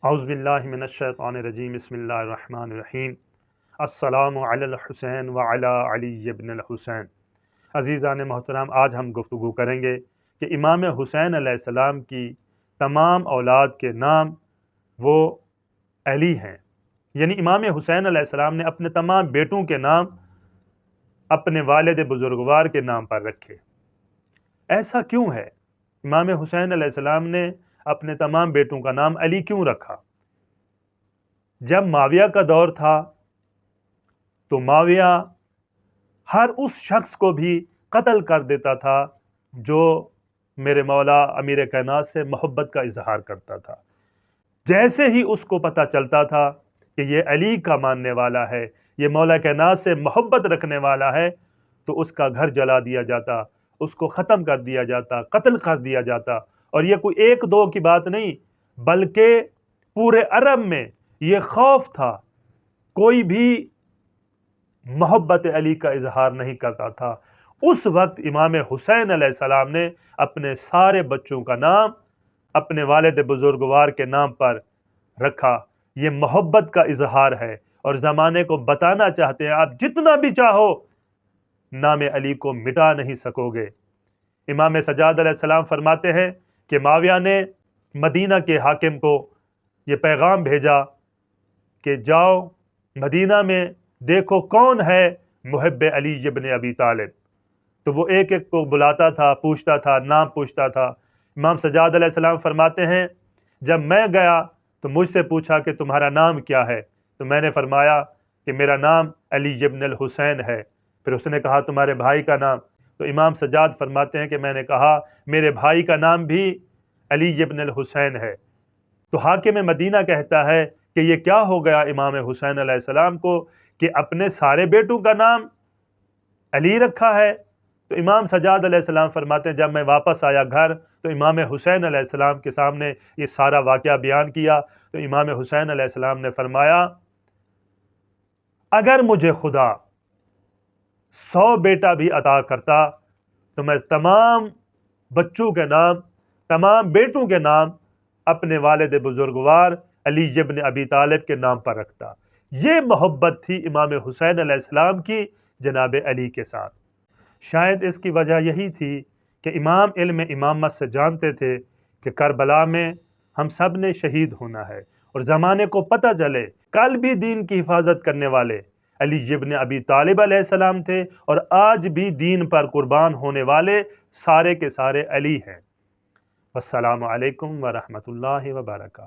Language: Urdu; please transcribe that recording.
اعوذ باللہ من الشیطان الرجیم بسم اللہ الرحمن الرحیم السلام علی الحسین وعلی علی ابن الحسین۔ عزیزان محترم، آج ہم گفتگو کریں گے کہ امام حسین علیہ السلام کی تمام اولاد کے نام وہ علی ہیں، یعنی امام حسین علیہ السلام نے اپنے تمام بیٹوں کے نام اپنے والد بزرگوار کے نام پر رکھے۔ ایسا کیوں ہے؟ امام حسین علیہ السلام نے اپنے تمام بیٹوں کا نام علی کیوں رکھا؟ جب معاویہ کا دور تھا تو معاویہ ہر اس شخص کو بھی قتل کر دیتا تھا جو میرے مولا امیر کائنات سے محبت کا اظہار کرتا تھا۔ جیسے ہی اس کو پتہ چلتا تھا کہ یہ علی کا ماننے والا ہے، یہ مولا کائنات سے محبت رکھنے والا ہے، تو اس کا گھر جلا دیا جاتا، اس کو ختم کر دیا جاتا، قتل کر دیا جاتا۔ اور یہ کوئی ایک دو کی بات نہیں، بلکہ پورے عرب میں یہ خوف تھا، کوئی بھی محبت علی کا اظہار نہیں کرتا تھا۔ اس وقت امام حسین علیہ السلام نے اپنے سارے بچوں کا نام اپنے والد بزرگوار کے نام پر رکھا۔ یہ محبت کا اظہار ہے، اور زمانے کو بتانا چاہتے ہیں آپ جتنا بھی چاہو نام علی کو مٹا نہیں سکو گے۔ امام سجاد علیہ السلام فرماتے ہیں کہ معاویہ نے مدینہ کے حاکم کو یہ پیغام بھیجا کہ جاؤ مدینہ میں دیکھو کون ہے محب علی ابن ابی طالب۔ تو وہ ایک ایک کو بلاتا تھا، پوچھتا تھا، نام پوچھتا تھا۔ امام سجاد علیہ السلام فرماتے ہیں جب میں گیا تو مجھ سے پوچھا کہ تمہارا نام کیا ہے، تو میں نے فرمایا کہ میرا نام علی ابن الحسین ہے۔ پھر اس نے کہا تمہارے بھائی کا نام؟ تو امام سجاد فرماتے ہیں کہ میں نے کہا میرے بھائی کا نام بھی علی ابن الحسین ہے۔ تو حاکم مدینہ کہتا ہے کہ یہ کیا ہو گیا امام حسین علیہ السلام کو کہ اپنے سارے بیٹوں کا نام علی رکھا ہے؟ تو امام سجاد علیہ السلام فرماتے ہیں جب میں واپس آیا گھر تو امام حسین علیہ السلام کے سامنے یہ سارا واقعہ بیان کیا۔ تو امام حسین علیہ السلام نے فرمایا اگر مجھے خدا 100 بیٹا بھی عطا کرتا تو میں تمام بچوں کے نام، تمام بیٹوں کے نام اپنے والد بزرگوار علی ابن ابی طالب کے نام پر رکھتا۔ یہ محبت تھی امام حسین علیہ السلام کی جناب علی کے ساتھ۔ شاید اس کی وجہ یہی تھی کہ امام علم امامت سے جانتے تھے کہ کربلا میں ہم سب نے شہید ہونا ہے، اور زمانے کو پتہ چلے کل بھی دین کی حفاظت کرنے والے علی ابن ابی طالب علیہ السلام تھے، اور آج بھی دین پر قربان ہونے والے سارے کے سارے علی ہیں۔ السلام علیکم ورحمۃ اللہ وبرکاتہ۔